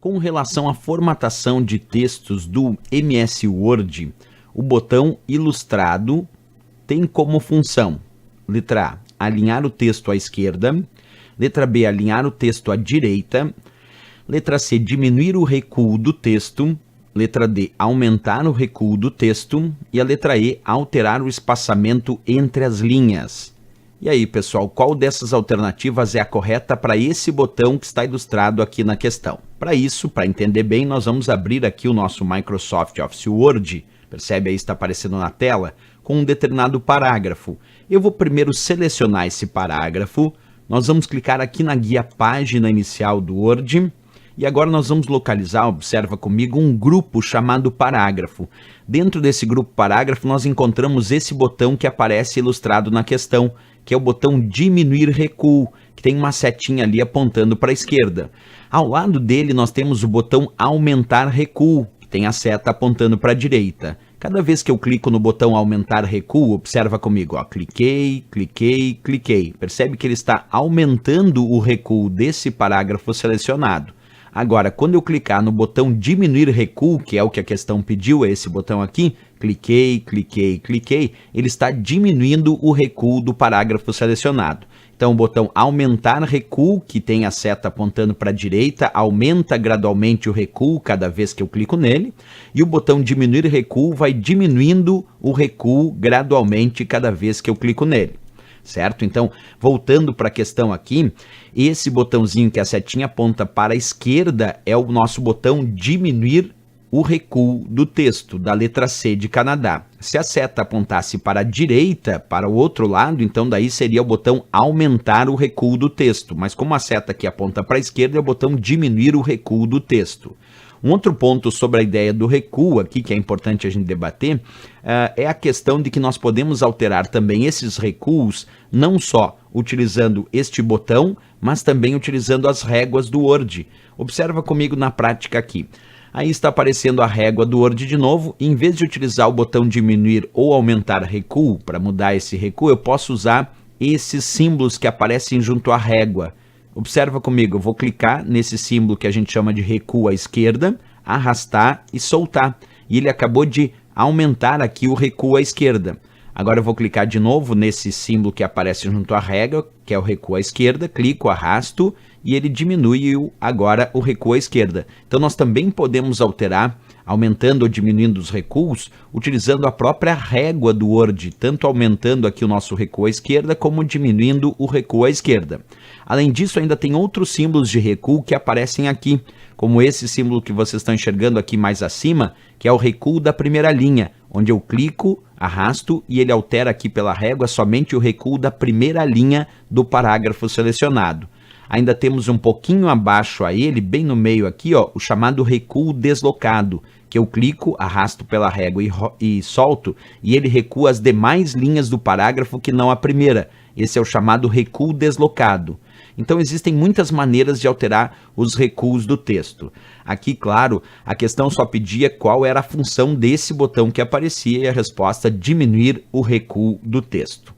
Com relação à formatação de textos do MS Word, o botão ilustrado tem como função: letra A, alinhar o texto à esquerda; letra B, alinhar o texto à direita; letra C, diminuir o recuo do texto; letra D, aumentar o recuo do texto; e a letra E, alterar o espaçamento entre as linhas. E aí, pessoal, qual dessas alternativas é a correta para esse botão que está ilustrado aqui na questão? Para isso, para entender bem, nós vamos abrir aqui o nosso Microsoft Office Word. Percebe aí, está aparecendo na tela, com um determinado parágrafo. Eu vou primeiro selecionar esse parágrafo. Nós vamos clicar aqui na guia Página Inicial do Word. E agora nós vamos localizar, observa comigo, um grupo chamado parágrafo. Dentro desse grupo parágrafo, nós encontramos esse botão que aparece ilustrado na questão, que é o botão diminuir recuo, que tem uma setinha ali apontando para a esquerda. Ao lado dele, nós temos o botão aumentar recuo, que tem a seta apontando para a direita. Cada vez que eu clico no botão aumentar recuo, observa comigo, ó, cliquei, cliquei, cliquei. Percebe que ele está aumentando o recuo desse parágrafo selecionado. Agora, quando eu clicar no botão diminuir recuo, que é o que a questão pediu, é esse botão aqui, cliquei, cliquei, cliquei, ele está diminuindo o recuo do parágrafo selecionado. Então, o botão aumentar recuo, que tem a seta apontando para a direita, aumenta gradualmente o recuo cada vez que eu clico nele, e o botão diminuir recuo vai diminuindo o recuo gradualmente cada vez que eu clico nele. Certo? Então, voltando para a questão aqui, esse botãozinho que a setinha aponta para a esquerda é o nosso botão diminuir o recuo do texto, da letra C de Canadá. Se a seta apontasse para a direita, para o outro lado, então daí seria o botão aumentar o recuo do texto. Mas como a seta aqui aponta para a esquerda, é o botão diminuir o recuo do texto. Um outro ponto sobre a ideia do recuo aqui, que é importante a gente debater, é a questão de que nós podemos alterar também esses recuos, não só utilizando este botão, mas também utilizando as réguas do Word. Observa comigo na prática aqui. Aí está aparecendo a régua do Word de novo. Em vez de utilizar o botão diminuir ou aumentar recuo, para mudar esse recuo, eu posso usar esses símbolos que aparecem junto à régua. Observa comigo, eu vou clicar nesse símbolo que a gente chama de recuo à esquerda, arrastar e soltar. E ele acabou de aumentar aqui o recuo à esquerda. Agora eu vou clicar de novo nesse símbolo que aparece junto à régua, que é o recuo à esquerda, clico, arrasto e ele diminui agora o recuo à esquerda. Então nós também podemos alterar, aumentando ou diminuindo os recuos, utilizando a própria régua do Word, tanto aumentando aqui o nosso recuo à esquerda, como diminuindo o recuo à esquerda. Além disso, ainda tem outros símbolos de recuo que aparecem aqui, como esse símbolo que vocês estão enxergando aqui mais acima, que é o recuo da primeira linha, onde eu clico, arrasto e ele altera aqui pela régua somente o recuo da primeira linha do parágrafo selecionado. Ainda temos um pouquinho abaixo a ele, bem no meio aqui, ó, o chamado recuo deslocado, que eu clico, arrasto pela régua e solto, e ele recua as demais linhas do parágrafo que não a primeira. Esse é o chamado recuo deslocado. Então existem muitas maneiras de alterar os recuos do texto. Aqui, claro, a questão só pedia qual era a função desse botão que aparecia e a resposta diminuir o recuo do texto.